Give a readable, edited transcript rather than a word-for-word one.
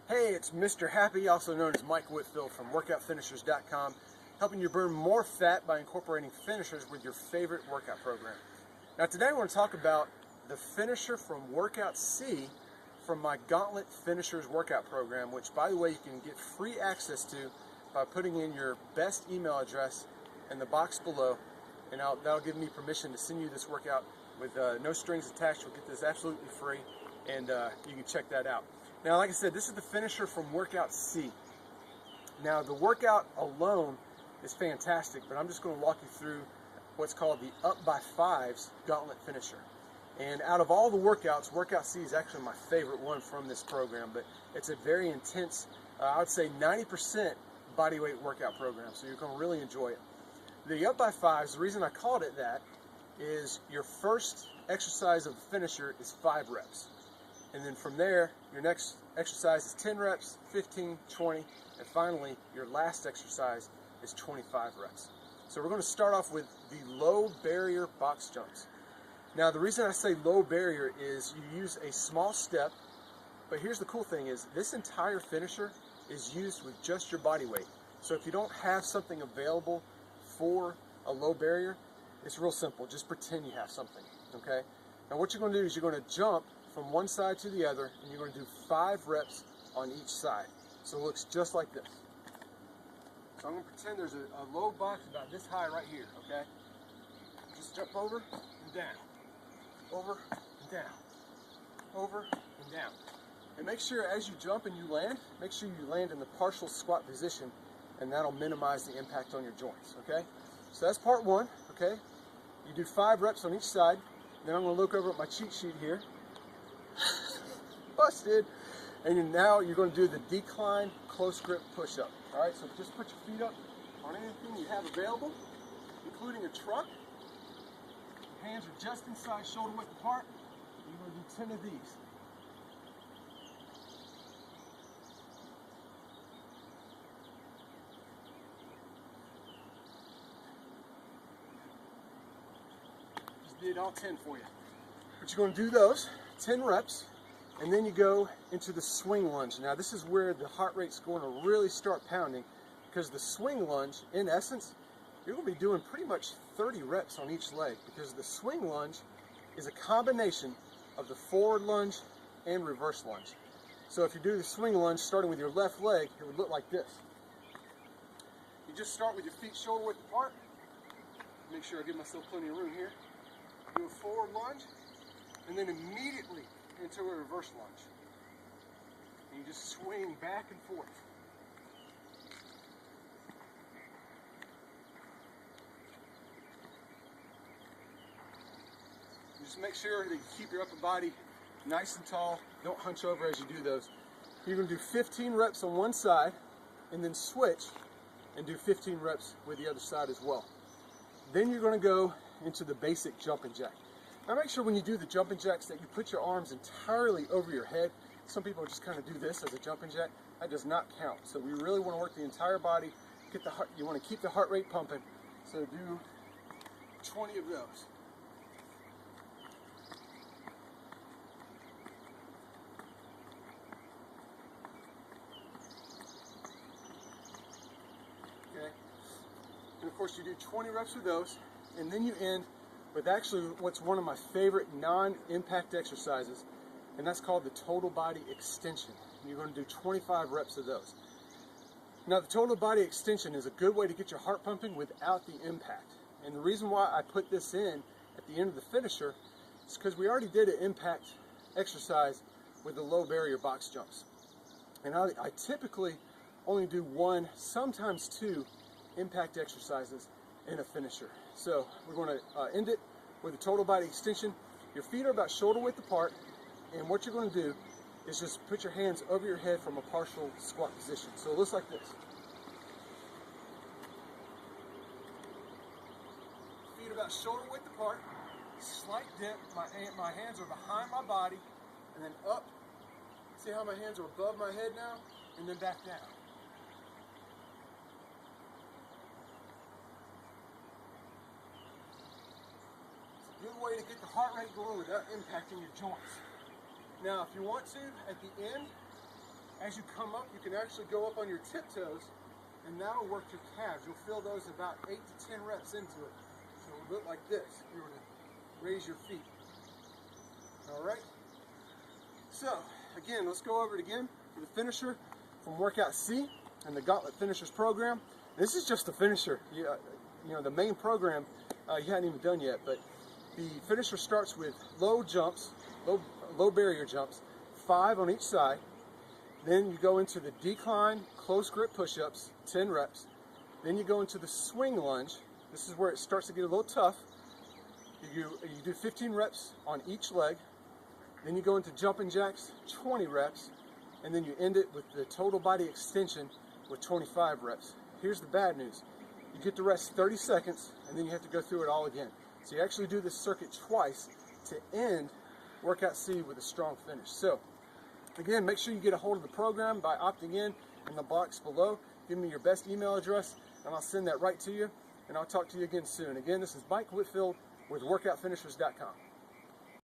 Hey, it's Mr. Happy, also known as Mike Whitfield from WorkoutFinishers.com, helping you burn more fat by incorporating finishers with your favorite workout program. Now today I want to talk about the finisher from Workout C from my Gauntlet Finishers workout program, which by the way you can get free access to by putting in your best email address in the box below, and that'll give me permission to send you this workout with no strings attached. You'll get this absolutely free, and you can check that out. Now, like I said, this is the finisher from Workout C. Now, the workout alone is fantastic, but I'm just going to walk you through what's called the Up by Fives Gauntlet Finisher. And out of all the workouts, Workout C is actually my favorite one from this program, but it's a very intense, I would say 90% bodyweight workout program, so you're going to really enjoy it. The Up by Fives, the reason I called it that is your first exercise of the finisher is 5 reps. And then from there, your next exercise is 10 reps, 15, 20, and finally, your last exercise is 25 reps. So we're going to start off with the low barrier box jumps. Now, the reason I say low barrier is you use a small step, but here's the cool thing is this entire finisher is used with just your body weight. So if you don't have something available for a low barrier, it's real simple. Just pretend you have something, okay? Now what you're going to do is you're going to jump from one side to the other, and you're going to do 5 reps on each side. So it looks just like this. So I'm going to pretend there's a low box about this high right here, okay? Just jump over and down, over and down, over and down. And make sure as you jump and you land, make sure you land in the partial squat position, and that'll minimize the impact on your joints, okay? So that's part 1, okay? You do 5 reps on each side. Then I'm going to look over at my cheat sheet here. Busted. And now you're going to do the decline close grip push-up. All right, so just put your feet up on anything you have available, including a truck. Your hands are just inside shoulder width apart. You're going to do 10 of these. Just did all 10 for you. But you're going to do those 10 reps, and then you go into the swing lunge. Now this is where the heart rate's going to really start pounding, because the swing lunge, in essence, you're going to be doing pretty much 30 reps on each leg, because the swing lunge is a combination of the forward lunge and reverse lunge. So if you do the swing lunge starting with your left leg, it would look like this. You just start with your feet shoulder width apart. Make sure I give myself plenty of room here. Do a forward lunge, and then immediately into a reverse lunge. And you just swing back and forth. Just make sure that you keep your upper body nice and tall. Don't hunch over as you do those. You're going to do 15 reps on one side, and then switch and do 15 reps with the other side as well. Then you're going to go into the basic jump and jack. Now make sure when you do the jumping jacks that you put your arms entirely over your head. Some people just kind of do this as a jumping jack. That does not count. So we really want to work the entire body. Get the heart, you want to keep the heart rate pumping. So do 20 of those. Okay. And of course you do 20 reps of those, and then you end with actually what's one of my favorite non-impact exercises, and that's called the total body extension. You're going to do 25 reps of those. Now the total body extension is a good way to get your heart pumping without the impact. And the reason why I put this in at the end of the finisher is because we already did an impact exercise with the low barrier box jumps. And I typically only do 1, sometimes 2 impact exercises in a finisher. So we're going to end it with a total body extension. Your feet are about shoulder width apart, and what you're going to do is just put your hands over your head from a partial squat position. So it looks like this. Feet about shoulder width apart, slight dip, my hands are behind my body, and then up. See how my hands are above my head now? And then back down. Good way to get the heart rate going without impacting your joints. Now, if you want to, at the end, As you come up, you can actually go up on your tiptoes, and that'll work your calves. You'll feel those about 8 to 10 reps into it. So it will look like this if you were to raise your feet. All right. So again, let's go over it again. The finisher from Workout C and the Gauntlet Finishers program. This is just the finisher. You know, the main program you hadn't even done yet, but the finisher starts with low jumps, low barrier jumps, 5 on each side. Then you go into the decline close grip push-ups, 10 reps. Then you go into the swing lunge. This is where it starts to get a little tough. You do 15 reps on each leg. Then you go into jumping jacks, 20 reps. And then you end it with the total body extension with 25 reps. Here's the bad news. You get to rest 30 seconds, and then you have to go through it all again. So you actually do this circuit twice to end Workout C with a strong finish. So again, make sure you get a hold of the program by opting in the box below. Give me your best email address, and I'll send that right to you. And I'll talk to you again soon. Again, this is Mike Whitfield with WorkoutFinishers.com.